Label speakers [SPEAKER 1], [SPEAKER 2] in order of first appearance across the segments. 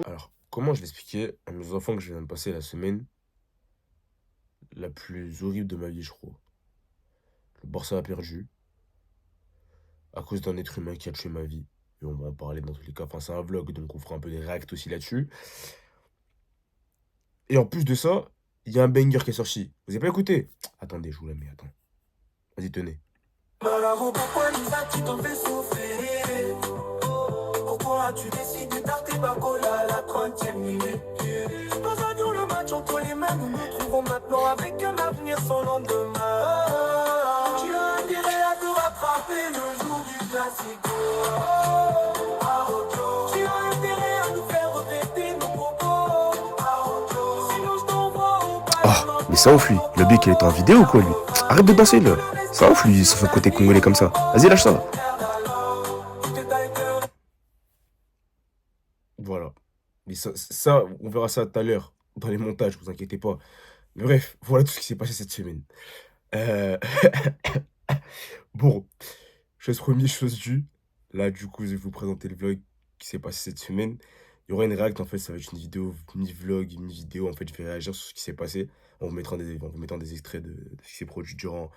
[SPEAKER 1] Alors, comment je l'expliquais à mes enfants que je viens de passer la semaine la plus horrible de ma vie, je crois. Le Barça a perdu à cause d'un être humain qui a tué ma vie. Et on va en parler dans tous les cas. Enfin, c'est un vlog, donc on fera un peu des réacts aussi là-dessus. Et en plus de ça, il y a un banger qui est sorti. Vous avez pas écouté? Attendez, je vous la mets, attends. Vas-y, tenez.
[SPEAKER 2] Pourquoi tu t'en fais souffrir? Pourquoi as-tu décidé d'arrêter Bacola à la 30e minute? Nous avions le match entre les mains, nous nous trouvons maintenant avec un avenir sans lendemain. Tu as intérêt à te rattraper le jour du classico. Tu as intérêt à nous faire regretter nos propos. Sinon je t'envoie au
[SPEAKER 1] Ah, mais ça ouf lui. Le bec il est en vidéo ou quoi lui? Arrête de danser là. Ça ouf lui, sauf un côté congolais comme ça. Vas-y, lâche ça. Voilà. Mais ça, on verra ça tout à l'heure dans les montages, vous inquiétez pas. Mais bref, voilà tout ce qui s'est passé cette semaine. Euh, Bon, chose première, chose due. Là, du coup, je vais vous présenter le vlog qui s'est passé cette semaine. Il y aura une réact, en fait, ça va être une vidéo, mi-vlog, mi-vidéo. En fait, je vais réagir sur ce qui s'est passé en vous mettant des extraits de ce qui s'est produit durant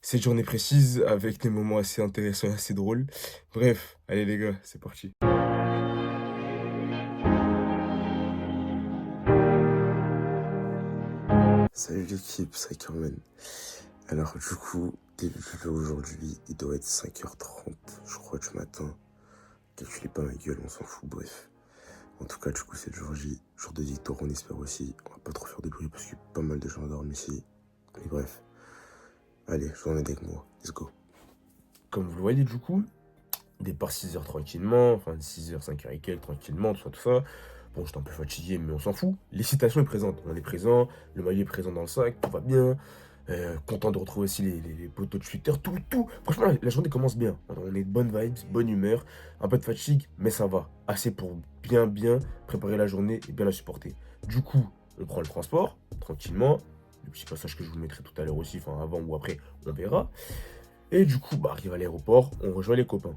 [SPEAKER 1] cette journée précise, avec des moments assez intéressants et assez drôles. Bref, allez les gars, c'est parti.
[SPEAKER 3] Salut l'équipe, c'est Carmen. Alors du coup, début du vlog aujourd'hui, il doit être 5h30, je crois, du matin. Calculez pas ma gueule, on s'en fout, bref. En tout cas, du coup, c'est le jour J, jour de victoire, on espère aussi. On va pas trop faire de bruit parce qu'il y a pas mal de gens à dormir ici. Mais bref. Allez, je vous en ai avec moi, let's go.
[SPEAKER 1] Comme vous le voyez, du coup, départ 6h tranquillement, enfin 6h, 5h et quelques tranquillement, tout ça, tout ça. Bon, j'étais un peu fatigué, mais on s'en fout. L'excitation est présente, on est présent, le maillot est présent dans le sac, tout va bien. Content de retrouver aussi les potos de Twitter, tout. Franchement, la journée commence bien. On est de bonnes vibes, bonne humeur, un peu de fatigue, mais ça va. Assez pour bien préparer la journée et bien la supporter. Du coup, on prend le transport, tranquillement. Le petit passage que je vous mettrai tout à l'heure aussi, enfin avant ou après, on verra. Et du coup, bah, arrive à l'aéroport, on rejoint les copains.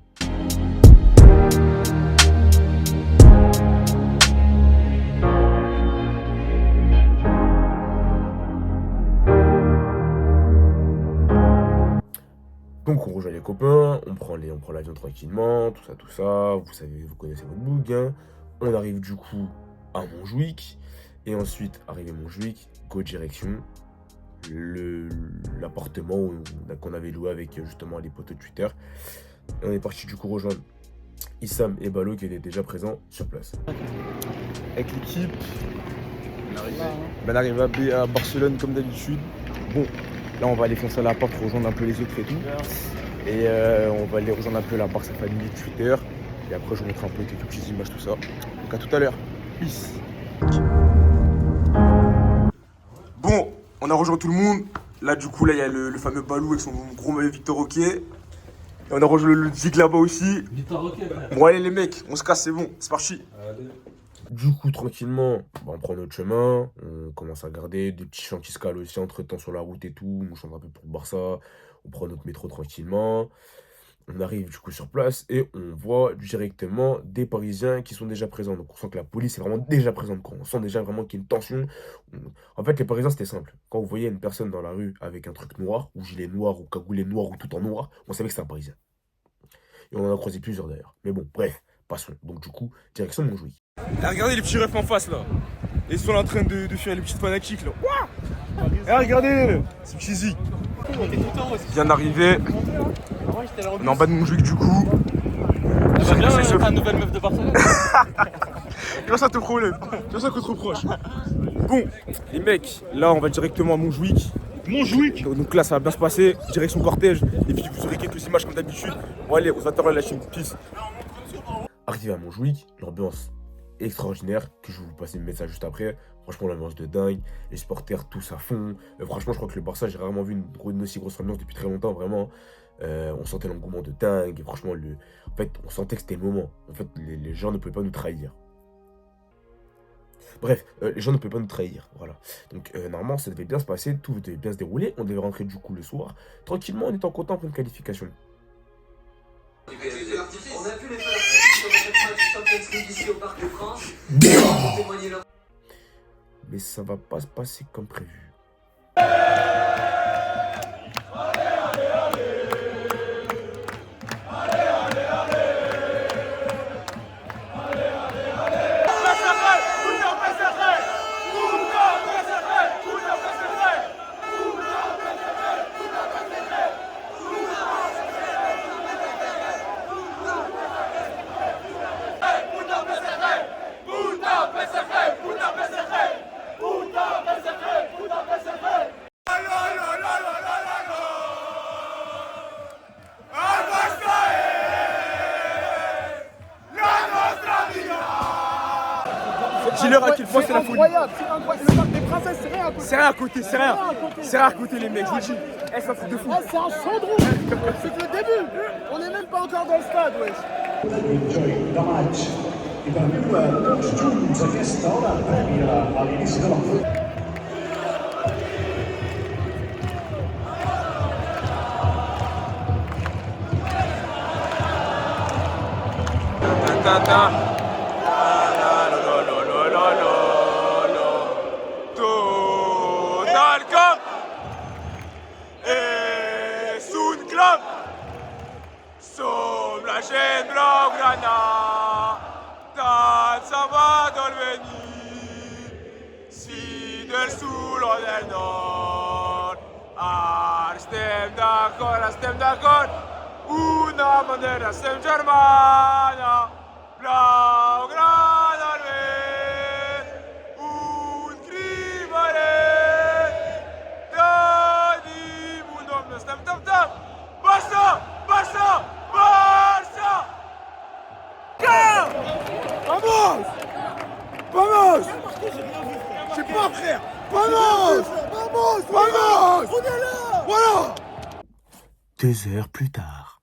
[SPEAKER 1] Donc on rejoint les copains, on prend l'avion tranquillement, tout ça, vous savez, vous connaissez votre boug, hein. On arrive du coup à Montjuic, et ensuite, arrivé à Montjuic, go direction l'appartement qu'on avait loué avec justement les potos de Twitter. Et on est parti du coup rejoindre Issam et Balo qui étaient déjà présents sur place.
[SPEAKER 4] Avec l'équipe, on arrive à Barcelone comme d'habitude. Bon, là on va aller foncer à la porte, rejoindre un peu les autres et tout. Et on va aller rejoindre un peu la Barça Family Twitter. Et après je vous montre un peu quelques petites images, tout ça. Donc à tout à l'heure. Peace.
[SPEAKER 5] Bon, on a rejoint tout le monde. Là, du coup, là, il y a le fameux Balou avec son gros maillot Victor Roquet. Et on a rejoint le Zig là-bas aussi.
[SPEAKER 6] Victor Roquet, frère.
[SPEAKER 5] Bon, allez, les mecs, on se casse, c'est bon, c'est parti.
[SPEAKER 1] Du coup, tranquillement, bah, on prend notre chemin, on commence à regarder des petits champs qui se calent aussi entre-temps sur la route et tout. On change un peu pour le Barça, on prend notre métro tranquillement. On arrive du coup sur place et on voit directement des Parisiens qui sont déjà présents. Donc on sent que la police est vraiment déjà présente, quoi. On sent déjà vraiment qu'il y a une tension. En fait, les Parisiens, c'était simple. Quand vous voyez une personne dans la rue avec un truc noir, ou gilet noir, ou cagoulé noir, ou tout en noir, on savait que c'était un Parisien. Et on en a croisé plusieurs d'ailleurs. Mais bon, bref, passons. Donc du coup, direction Montjuic.
[SPEAKER 5] Et regardez les petits refs en face là. Ils sont en train de faire les petites fanatiques là. Ouah. Et regardez, c'est petit Zig. Il vient d'arriver. On est en bas de Montjuic du coup.
[SPEAKER 6] Ça va bien, ta nouvelle meuf de Barcelone.
[SPEAKER 5] Comment ça te problème? Comment ça que trop proche? Bon, les mecs, là on va directement à Montjuic. Montjuic. Donc là ça va bien se passer, direction cortège. Et puis vous aurez quelques images comme d'habitude. Bon allez, on va t'en lâcher une piste.
[SPEAKER 1] Arrivé à Montjuic, l'ambiance extraordinaire, que je vais vous passer le message juste après. Franchement, l'ambiance de dingue, les supporters tous à fond. Franchement, je crois que le Barça, j'ai rarement vu une aussi grosse ambiance depuis très longtemps, vraiment. On sentait l'engouement de dingue, et franchement, en fait, on sentait que c'était le moment. En fait, les gens ne pouvaient pas nous trahir. Bref, les gens ne pouvaient pas nous trahir, voilà. Donc, normalement, ça devait bien se passer, tout devait bien se dérouler. On devait rentrer du coup le soir, tranquillement, en étant content pour une qualification.
[SPEAKER 7] On a vu les faire sur le match de Champions League ici au Parc de France. Témoigner leur
[SPEAKER 1] Mais ça va pas se passer comme prévu.
[SPEAKER 5] Dis-leur à quel point c'est la folie.
[SPEAKER 8] C'est incroyable, le parc des princesses, c'est rien à côté.
[SPEAKER 5] C'est rien à côté, c'est rien. C'est rien à côté, les mecs, je vous le dis. Eh, ça fout de fou.
[SPEAKER 8] Ah, c'est un chandron. C'est que le début. On n'est même pas encore dans le stade, wesh.
[SPEAKER 9] Enjoy the match. I per più Coach Jones aquesta hora prèvia a l'inici de l'enfrontament.
[SPEAKER 5] Total Cup es un club. Som la gent blaugrana, tant se'n va del venir, si del sud o del nord. Ara estem d'acord, una bandera estem germana, blaugrana al vent, un crim aret, tenim un nom, estem tam, Barça, Barça, Barça! Vamos! Vamos! Je sais pas, frère! Vamos! Vamos! Vamos! On est là! Voilà!
[SPEAKER 1] 2 heures plus tard.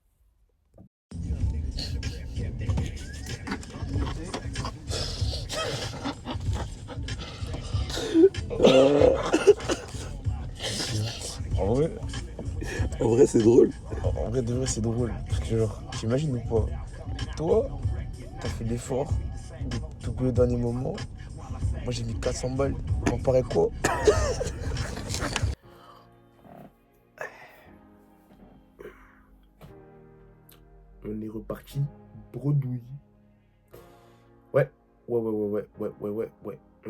[SPEAKER 3] En vrai, c'est drôle.
[SPEAKER 4] En vrai, de vrai, c'est drôle. Parce que, genre, t'imagines ou pas? Toi, t'as fait l'effort de tout le dernier moment. Moi, j'ai mis 400 balles. T'en parais quoi?
[SPEAKER 1] On est reparti bredouille. Ouais. On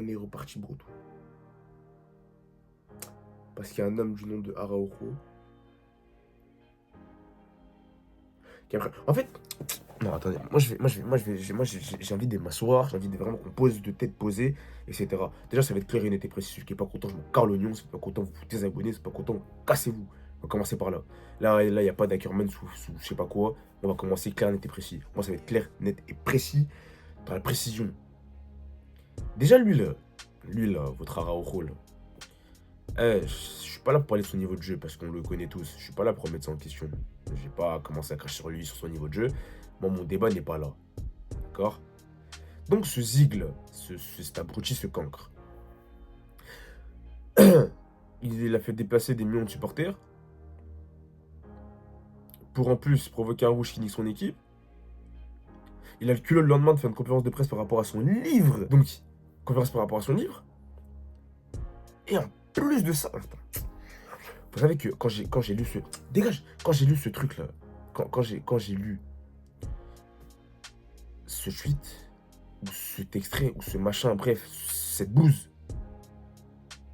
[SPEAKER 1] est reparti bredouille. Parce qu'il y a un homme du nom de Araujo. En fait, non, attendez, moi j'ai envie de m'asseoir, j'ai envie de vraiment qu'on pose de tête posée, etc. Déjà, ça va être clair et net et précis. Celui qui est pas content, je m'en carre l'oignon. C'est pas content, vous vous désabonnez. C'est pas content, cassez-vous. On va commencer par là. Là, il n'y a pas d'ackerman sous je sais pas quoi. On va commencer clair, net et précis. Moi, ça va être clair, net et précis dans la précision. Déjà, lui là, votre Araujo là. Je suis pas là pour parler de son niveau de jeu parce qu'on le connaît tous. Je suis pas là pour remettre ça en question. Je vais pas commencer à cracher sur lui, sur son niveau de jeu. Moi, mon débat n'est pas là. D'accord? Donc, ce Zigle, cet abruti, ce cancre, il a fait déplacer des millions de supporters pour en plus provoquer un rouge qui nique son équipe. Il a le culot le lendemain de faire une conférence de presse par rapport à son livre. Donc, conférence par rapport à son livre. Et en plus de ça, vous savez que quand j'ai lu ce... Dégage! Quand j'ai lu ce truc-là, quand j'ai lu ce tweet, ou cet extrait, ou ce machin, bref, cette bouse,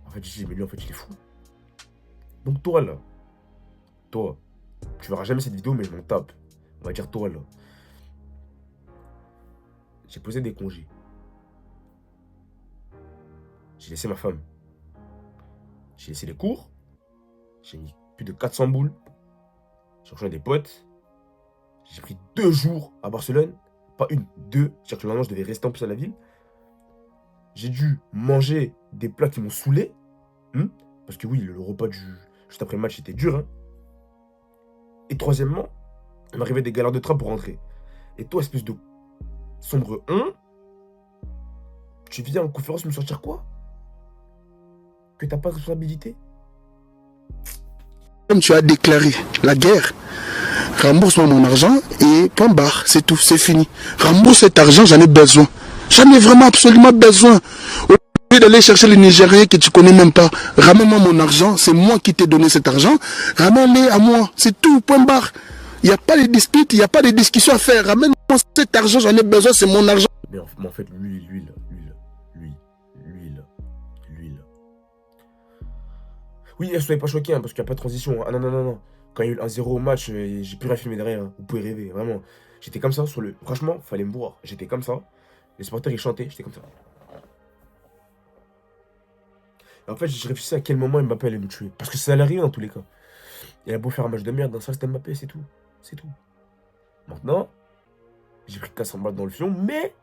[SPEAKER 1] en fait, j'ai dit, mais lui, en fait, il est fou. Donc toi, là, toi, tu verras jamais cette vidéo, mais je m'en tape. On va dire toi, là. J'ai posé des congés. J'ai laissé ma femme. J'ai laissé les cours. J'ai mis plus de 400 boules. J'ai rejoint des potes. J'ai pris 2 jours à Barcelone. Pas une, 2. C'est-à-dire que le lendemain, je devais rester en plus à la ville. J'ai dû manger des plats qui m'ont saoulé. Parce que oui, le repas juste après le match était dur. Et troisièmement, il m'arrivait des galères de train pour rentrer. Et toi, espèce de sombre tu viens en conférence me sortir quoi? Que t'as pas de responsabilité?
[SPEAKER 10] Comme tu as déclaré la guerre,
[SPEAKER 8] rembourse-moi mon argent et point barre, c'est tout, c'est fini. Rembourse cet argent, j'en ai besoin. J'en ai vraiment absolument besoin. Au lieu d'aller chercher les Nigériens que tu connais même pas, ramène-moi mon argent, c'est moi qui t'ai donné cet argent, ramène-les à moi, c'est tout, point barre. Il n'y a pas de dispute, il n'y a pas de discussion à faire. Ramène-moi cet argent, j'en ai besoin, c'est mon argent.
[SPEAKER 1] Mais en fait, l'huile. Oui, soyez pas choqués, hein, parce qu'il n'y a pas de transition. Ah non. Quand il y a eu le 1-0 au match, j'ai plus rien filmé derrière. Hein. Vous pouvez rêver, vraiment. J'étais comme ça sur le. Franchement, fallait me voir. J'étais comme ça. Les supporters, ils chantaient, j'étais comme ça. Et en fait, je réfléchissais à quel moment Mbappé allait nous tuer. Parce que ça allait arriver dans tous les cas. Il a beau faire un match de merde, dans ça, c'était Mbappé, c'est tout. C'est tout. Maintenant, j'ai pris 400 balles dans le fion, mais,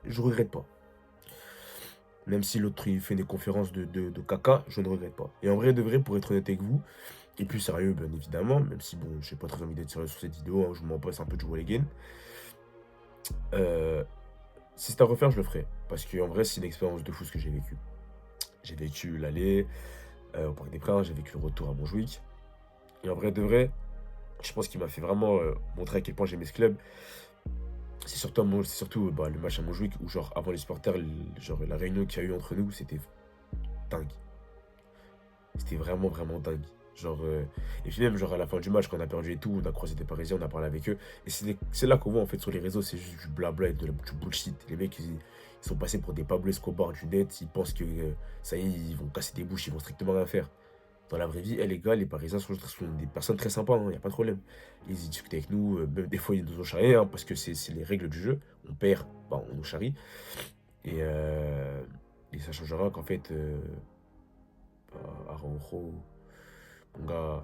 [SPEAKER 1] je regrette pas. Même si l'autre il fait des conférences de caca, je ne regrette pas. Et en vrai de vrai, pour être honnête avec vous, et plus sérieux bien évidemment, même si bon, j'ai pas très envie d'être sérieux sur cette vidéo, hein, je m'en passe un peu de jouer les gains. Si c'est à refaire, je le ferai. Parce qu'en vrai, c'est une expérience de fou ce que j'ai vécu. J'ai vécu l'aller au Parc des Princes, j'ai vécu le retour à Montjuic. Et en vrai de vrai, je pense qu'il m'a fait vraiment montrer à quel point j'aimais ce club. C'est surtout le match à Montjuic où, genre, avant les supporters, genre, la réunion qu'il y a eu entre nous, c'était dingue. C'était vraiment dingue. Genre, et puis même, genre, à la fin du match, quand on a perdu et tout, on a croisé des Parisiens, on a parlé avec eux. Et c'est là qu'on voit, en fait, sur les réseaux, c'est juste du blabla et du bullshit. Les mecs, ils sont passés pour des Pablo Escobar du net. Ils pensent que, ça y est, ils vont casser des bouches, ils vont strictement rien faire. Dans la vraie vie, les gars, les Parisiens sont des personnes très sympas, il n'y a pas de problème. Ils discutent avec nous, même des fois ils nous ont charrié, hein, parce que c'est les règles du jeu. On perd, on nous charrie. Et ça changera qu'en fait, Araujo, mon gars,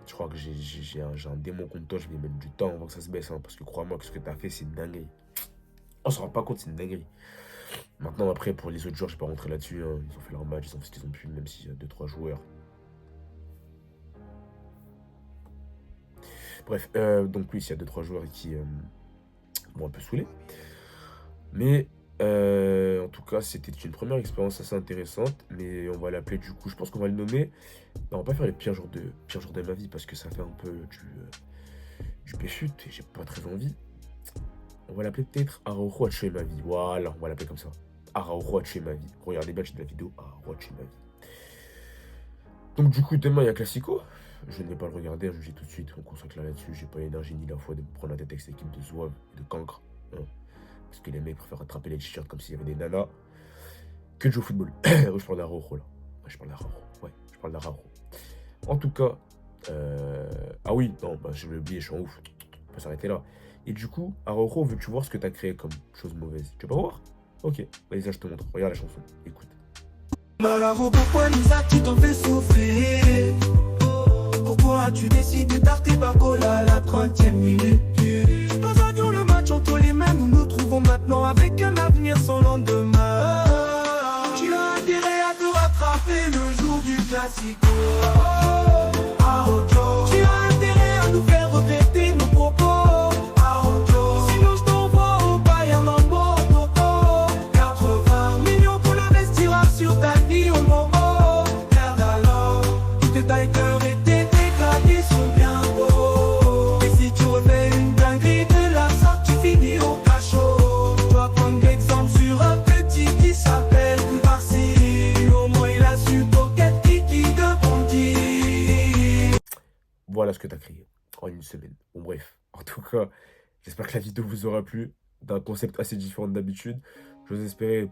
[SPEAKER 1] je crois que j'ai un démon contre toi, je vais mettre du temps avant que ça se baisse, hein, parce que crois-moi que ce que tu as fait, c'est une dinguerie. On se rend pas compte, c'est une dinguerie. Maintenant, après, pour les autres joueurs, je ne vais pas rentrer là-dessus. Hein. Ils ont fait leur match, ils ont fait ce qu'ils ont pu, même s'il y a 2-3 joueurs. Bref, donc oui, s'il y a 2-3 joueurs qui m'ont un peu saoulé. Mais en tout cas, c'était une première expérience assez intéressante. Mais on va l'appeler du coup, je pense qu'on va le nommer. Non, on va pas faire les pires jours de ma vie parce que ça fait un peu du péchute et j'ai pas très envie. On va l'appeler peut-être Araujo a tué ma vie. Voilà, on va l'appeler comme ça. Araujo a tué ma vie. Regardez bien, j'ai de la vidéo. Araujo a tué ma vie. Donc du coup, demain, il y a Classico. Je ne vais pas le regarder, je vous dis tout de suite. On consacre là-dessus. J'ai pas l'énergie ni la foi de me prendre la tête avec cette équipe de Zouave et de Cancre. Hein. Parce que les mecs préfèrent attraper les t-shirts comme s'il y avait des nanas que de jouer au football. Je parle d'Araujo là. Ouais, je parle d'Araujo. En tout cas, ah oui, non, je l'ai oublié, je suis en ouf. On peut s'arrêter là. Et du coup, Araujo, veux-tu voir ce que tu as créé comme chose mauvaise? Tu veux pas voir? Ok, vas-y, là je te montre. Regarde la chanson, écoute.
[SPEAKER 2] Araujo, pourquoi nous as-tu tant fait souffrir? Pourquoi as-tu décidé d'arrêter Bacola à la 30e minute? Nous avions le match entre les mains, nous nous trouvons maintenant avec un avenir sans lendemain. Tu as intérêt à te rattraper le jour du Classico. Araujo, tu as intérêt à nous faire regretter nos propos.
[SPEAKER 1] Voilà ce que tu as créé en une semaine. Bon bref, en tout cas, j'espère que la vidéo vous aura plu. D'un concept assez différent d'habitude. J'ose espérer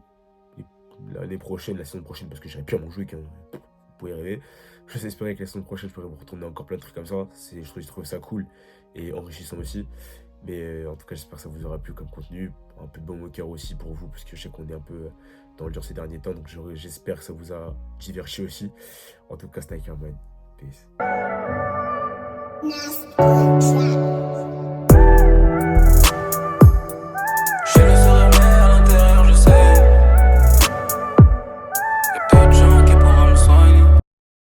[SPEAKER 1] l'année prochaine, la saison prochaine, parce que j'irai plus à Montjuic, hein. Vous pouvez rêver. J'ose espérer que la saison prochaine, je pourrai vous retourner encore plein de trucs comme ça. Je trouve ça cool et enrichissant aussi. Mais en tout cas, j'espère que ça vous aura plu comme contenu. Un peu de bon au cœur aussi pour vous, parce que je sais qu'on est un peu dans le dur ces derniers temps. Donc j'espère que ça vous a diverti aussi. En tout cas, c'était avec Herman. Peace.